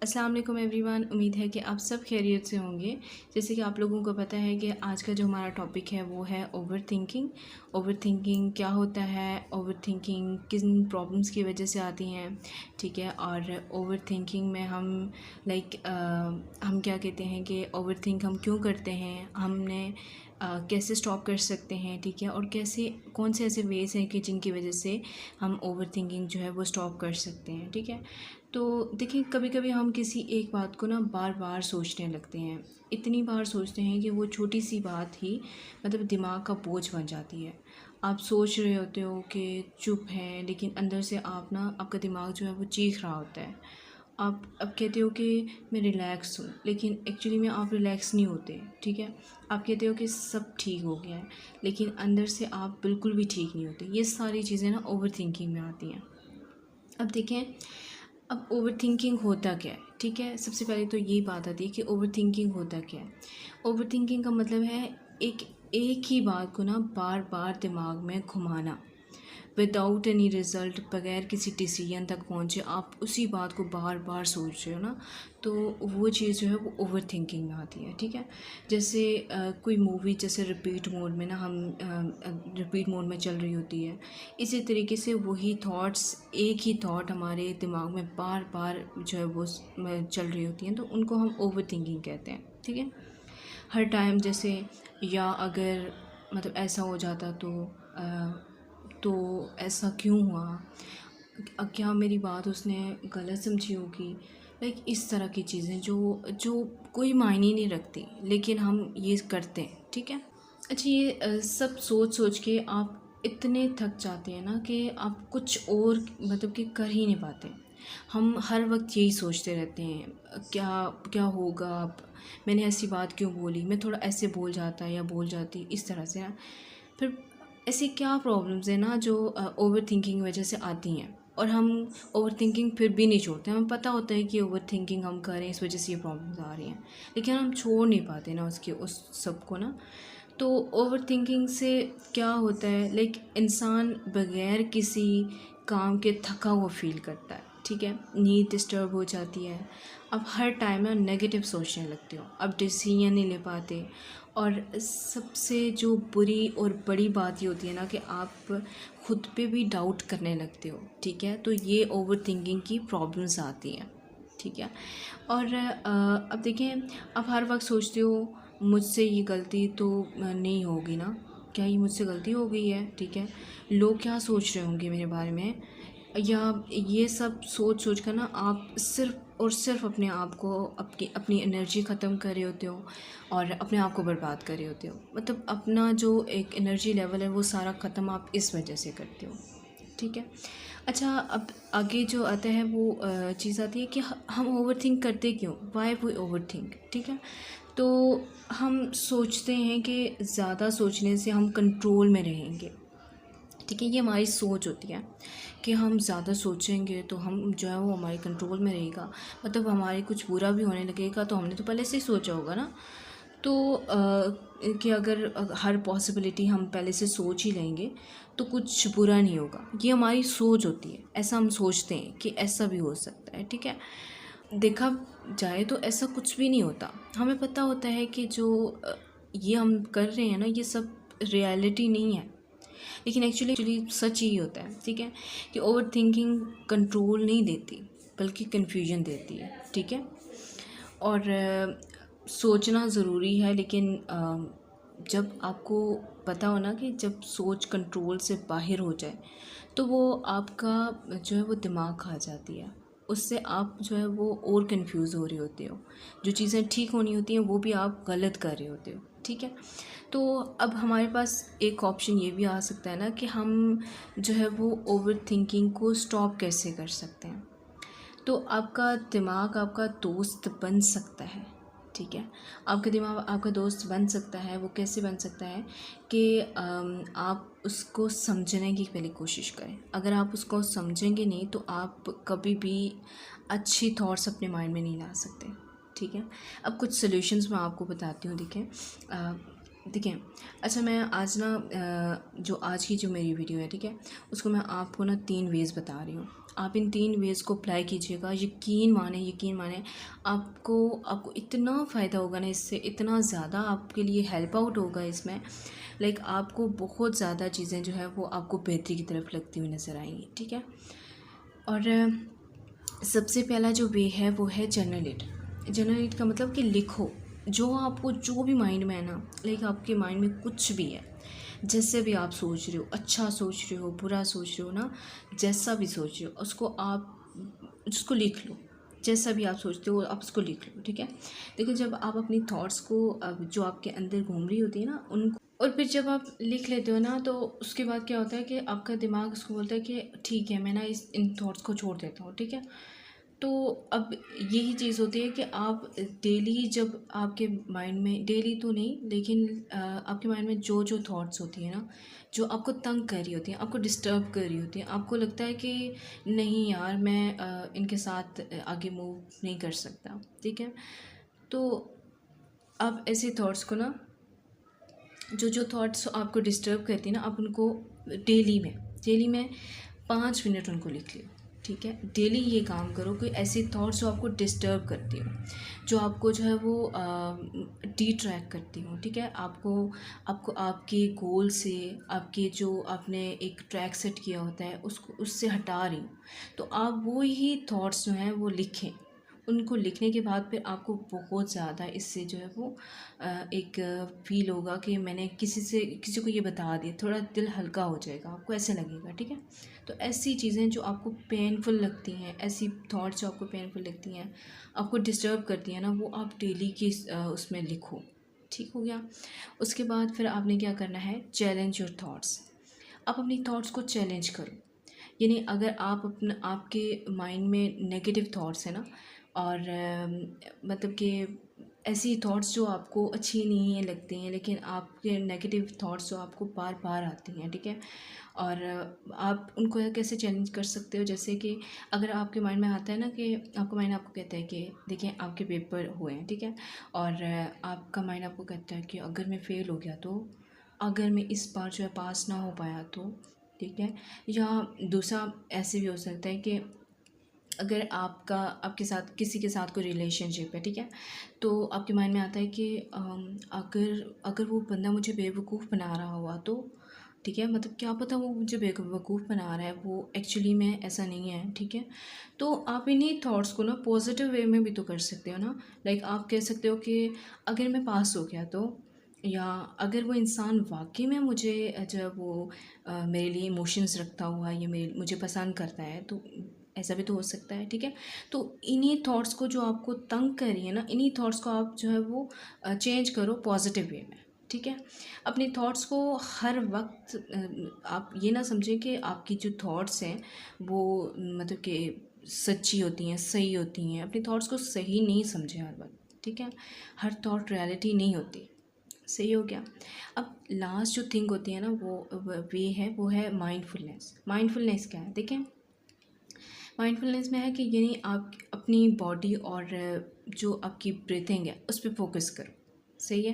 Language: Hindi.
अस्सलाम वालेकुम एवरीवन। उम्मीद है कि आप सब खैरियत से होंगे। जैसे कि आप लोगों को पता है कि आज का जो हमारा टॉपिक है वो है ओवर थिंकिंग। ओवर थिंकिंग क्या होता है, ओवर थिंकिंग किन प्रॉब्लम्स की वजह से आती हैं, ठीक है। और ओवर थिंकिंग में हम क्या कहते हैं कि ओवर थिंक हम क्यों करते हैं, हमने कैसे स्टॉप कर सकते हैं, ठीक है। और कैसे कौन से ऐसे वेज़ हैं कि जिनकी वजह से हम ओवर थिंकिंग जो है वो स्टॉप कर सकते हैं, ठीक है। तो देखिए, कभी कभी हम किसी एक बात को ना बार बार सोचने लगते हैं, इतनी बार सोचते हैं कि वो छोटी सी बात ही मतलब दिमाग का बोझ बन जाती है। आप सोच रहे होते हो कि चुप हैं, लेकिन अंदर से आपका दिमाग जो है वो चीख रहा होता है। आप अब कहते हो कि मैं रिलैक्स हूँ, लेकिन एक्चुअली में आप रिलैक्स नहीं होते, ठीक है। आप कहते हो कि सब ठीक हो गया है, लेकिन अंदर से आप बिल्कुल भी ठीक नहीं होते। ये सारी चीज़ें ना ओवर थिंकिंग में आती हैं। अब देखें, अब ओवर थिंकिंग होता क्या है, ठीक है। सबसे पहले तो यही बात आती है कि ओवर थिंकिंग होता क्या है। ओवर थिंकिंग का मतलब है एक एक ही बात को ना बार बार दिमाग में घुमाना विदाउट एनी रिज़ल्ट, बगैर किसी डिसीजन तक पहुँचे आप उसी बात को बार बार सोच रहे हो ना, तो वो चीज़ जो है वो ओवर थिंकिंग में आती है, ठीक है। जैसे कोई मूवी जैसे रिपीट मोड में ना हम रिपीट मोड में चल रही होती है, इसी तरीके से वही थॉट्स, एक ही थॉट हमारे दिमाग में बार बार जो है वो चल रही होती हैं, तो उनको हम ओवर थिंकिंग कहते हैं, ठीक है। हर टाइम जैसे, या अगर मतलब ऐसा हो जाता तो ऐसा क्यों हुआ, क्या मेरी बात उसने गलत समझी होगी, लाइक इस तरह की चीज़ें जो जो कोई मायने नहीं रखती, लेकिन हम ये करते हैं, ठीक है। अच्छा, ये सब सोच सोच के आप इतने थक जाते हैं ना कि आप कुछ और मतलब कि कर ही नहीं पाते। हम हर वक्त यही सोचते रहते हैं, क्या क्या होगा, अब मैंने ऐसी बात क्यों बोली, मैं थोड़ा ऐसे बोल जाता या बोल जाती इस तरह से ना। फिर ऐसी क्या प्रॉब्लम्स हैं ना जो ओवर थिंकिंग की वजह से आती हैं, और हम ओवर थिंकिंग फिर भी नहीं छोड़ते। हमें पता होता है कि ओवर थिंकिंग हम करें, इस वजह से ये प्रॉब्लम्स आ रही हैं, लेकिन हम छोड़ नहीं पाते ना उस सब को ना। तो ओवर थिंकिंग से क्या होता है, लाइक इंसान बगैर किसी काम के थका हुआ फील करता है, ठीक है। नींद डिस्टर्ब हो जाती है, अब हर टाइम ना नेगेटिव सोचने लगते हो, अब डिसीजन नहीं ले पाते। और सबसे जो बुरी और बड़ी बात ये होती है ना कि आप खुद पे भी डाउट करने लगते हो, ठीक है। तो ये ओवर थिंकिंग की प्रॉब्लम्स आती हैं, ठीक है। और अब देखें, आप हर वक्त सोचते हो मुझसे ये गलती तो नहीं होगी ना, क्या ये मुझसे गलती हो गई है, ठीक है। लोग क्या सोच रहे होंगे मेरे बारे में, या ये सब सोच सोच कर ना आप सिर्फ़ और सिर्फ अपने आप को, अपनी अपनी एनर्जी ख़त्म कर रहे होते हो, और अपने आप को बर्बाद कर रहे होते हो। मतलब अपना जो एक एनर्जी लेवल है वो सारा ख़त्म आप इस वजह से करते हो, ठीक है। अच्छा, अब आगे जो आता है वो चीज़ आती है कि हम ओवर थिंक करते क्यों, वाई वी ओवर थिंक, ठीक है। तो हम सोचते हैं कि ज़्यादा सोचने से हम कंट्रोल में रहेंगे, ठीक है। ये हमारी सोच होती है कि हम ज़्यादा सोचेंगे तो हम जो है वो हमारे कंट्रोल में रहेगा, मतलब हमारे कुछ बुरा भी होने लगेगा तो हमने तो पहले से ही सोचा होगा ना। तो कि अगर हर पॉसिबिलिटी हम पहले से सोच ही लेंगे तो कुछ बुरा नहीं होगा। ये हमारी सोच होती है, ऐसा हम सोचते हैं कि ऐसा भी हो सकता है, ठीक है। देखा जाए तो ऐसा कुछ भी नहीं होता। हमें पता होता है कि जो ये हम कर रहे हैं ना, ये सब रियलिटी नहीं है, लेकिन एक्चुअली सच ही होता है, ठीक है। कि ओवर थिंकिंग कंट्रोल नहीं देती, बल्कि कन्फ्यूजन देती है, ठीक है। और सोचना ज़रूरी है, लेकिन जब आपको पता हो ना कि जब सोच कंट्रोल से बाहर हो जाए तो वो आपका जो है वो दिमाग खा जाती है, उससे आप जो है वो और कंफ्यूज हो रहे होते हो, जो चीज़ें ठीक होनी होती हैं वो भी आप गलत कर रहे होते हो, ठीक है। तो अब हमारे पास एक ऑप्शन ये भी आ सकता है ना कि हम जो है वो ओवर थिंकिंग को स्टॉप कैसे कर सकते हैं। तो आपका दिमाग आपका दोस्त बन सकता है, ठीक है। आपका दिमाग आपका दोस्त बन सकता है। वो कैसे बन सकता है कि आप उसको समझने की पहले कोशिश करें। अगर आप उसको समझेंगे नहीं तो आप कभी भी अच्छी थॉट्स अपने माइंड में नहीं ला सकते, ठीक है। अब कुछ सॉल्यूशंस मैं आपको बताती हूँ, देखें। अच्छा, मैं आज ना जो आज की जो मेरी वीडियो है, ठीक है, उसको मैं आपको ना 3 वेज़ बता रही हूँ। आप इन 3 वेज़ को अप्लाई कीजिएगा, यकीन माने आपको इतना फ़ायदा होगा ना इससे, इतना ज़्यादा आपके लिए हेल्प आउट होगा इसमें। लाइक आपको बहुत ज़्यादा चीज़ें जो है वो आपको बेहतरी की तरफ लगती हुई नज़र आएंगी, ठीक है। और सबसे पहला जो वे है वो है जर्नल इट का मतलब कि लिखो जो आपको जो भी माइंड में है ना, लाइक आपके माइंड में कुछ भी है, जैसे भी आप सोच रहे हो, अच्छा सोच रहे हो, बुरा सोच रहे हो ना, जैसा भी सोच रहे हो उसको लिख लो। जैसा भी आप सोचते हो आप उसको लिख लो, ठीक है। देखिए जब आप अपनी थॉट्स को जो आपके अंदर घूम रही होती है ना उनको, और फिर जब आप लिख लेते हो ना तो उसके बाद क्या होता है कि आपका दिमाग उसको बोलता है कि ठीक है मैं ना इन थॉट्स को छोड़ देता हूँ, ठीक है। तो अब यही चीज़ होती है कि आप डेली जब आपके माइंड में, डेली तो नहीं लेकिन आपके माइंड में जो जो थॉट्स होती है ना, जो आपको तंग कर रही होती हैं, आपको डिस्टर्ब कर रही होती हैं, आपको लगता है कि नहीं यार मैं इनके साथ आगे मूव नहीं कर सकता, ठीक है। तो आप ऐसे थॉट्स को ना, जो जो थॉट्स आपको डिस्टर्ब करती है ना, आप उनको डेली में 5 मिनट उनको लिख लियो, ठीक है। डेली ये काम करो कि ऐसी थॉट्स जो आपको डिस्टर्ब करती हो, जो आपको जो है वो डिट्रैक्ट करती हो, ठीक है। आपको आपको आपके गोल से, आपके जो आपने एक ट्रैक सेट किया होता है उसको उससे हटा रही हो, तो आप वो ही थॉट्स जो हैं वो लिखें। उनको लिखने के बाद फिर आपको बहुत ज़्यादा इससे जो है वो एक फ़ील होगा कि मैंने किसी को ये बता दिया, थोड़ा दिल हल्का हो जाएगा, आपको ऐसे लगेगा, ठीक है। तो ऐसी चीज़ें जो आपको पेनफुल लगती हैं, ऐसी थॉट्स जो आपको पेनफुल लगती हैं, आपको डिस्टर्ब करती हैं ना, वो आप डेली की उसमें लिखो, ठीक हो गया। उसके बाद फिर आपने क्या करना है, चैलेंज योर थॉट्स। आप अपनी थॉट्स को चैलेंज करो। यानी अगर आप अपना आपके माइंड में नेगेटिव थॉट्स है ना, और मतलब कि ऐसी थॉट्स जो आपको अच्छी नहीं है लगती हैं, लेकिन आपके नेगेटिव थॉट्स जो आपको बार बार आती हैं, ठीक है। और आप उनको कैसे चैलेंज कर सकते हो, जैसे कि अगर आपके माइंड में आता है ना कि आपका माइंड आपको कहता है कि देखिए आपके पेपर हुए हैं, ठीक है, और आपका माइंड आपको कहता है कि अगर मैं फ़ेल हो गया तो, अगर मैं इस बार जो है पास ना हो पाया तो, ठीक है। या दूसरा ऐसे भी हो सकता है कि अगर आपके साथ किसी के साथ कोई रिलेशनशिप है, ठीक है, तो आपके माइंड में आता है कि अगर अगर वो बंदा मुझे बेवकूफ़ बना रहा हुआ तो, ठीक है, मतलब क्या पता वो मुझे बेवकूफ़ बना रहा है, वो एक्चुअली में ऐसा नहीं है, ठीक है। तो आप इन्हीं थॉट्स को ना पॉजिटिव वे में भी तो कर सकते हो ना। लाइक आप कह सकते हो कि अगर मैं पास हो गया तो, या अगर वो इंसान वाकई में मुझे जो है वो मेरे लिए इमोशंस रखता हुआ, ये मुझे पसंद करता है, तो ऐसा भी तो हो सकता है, ठीक है। तो इन्हीं थॉट्स को जो आपको तंग कर रही है ना, इन्हीं थॉट्स को आप जो है वो चेंज करो पॉजिटिव वे में, ठीक है। अपने थॉट्स को हर वक्त आप ये ना समझें कि आपकी जो थॉट्स हैं वो मतलब कि सच्ची होती हैं, सही होती हैं। अपने थॉट्स को सही नहीं समझें हर वक्त, ठीक है। हर थॉट रियलिटी नहीं होती, सही हो गया। अब लास्ट जो थिंग होती है ना वो वे है, वो है माइंडफुलनेस। माइंडफुलनेस क्या है, देखें, माइंडफुलनेस में है कि यानी आप अपनी बॉडी और जो आपकी ब्रीथिंग है उस पर फोकस करो, सही है।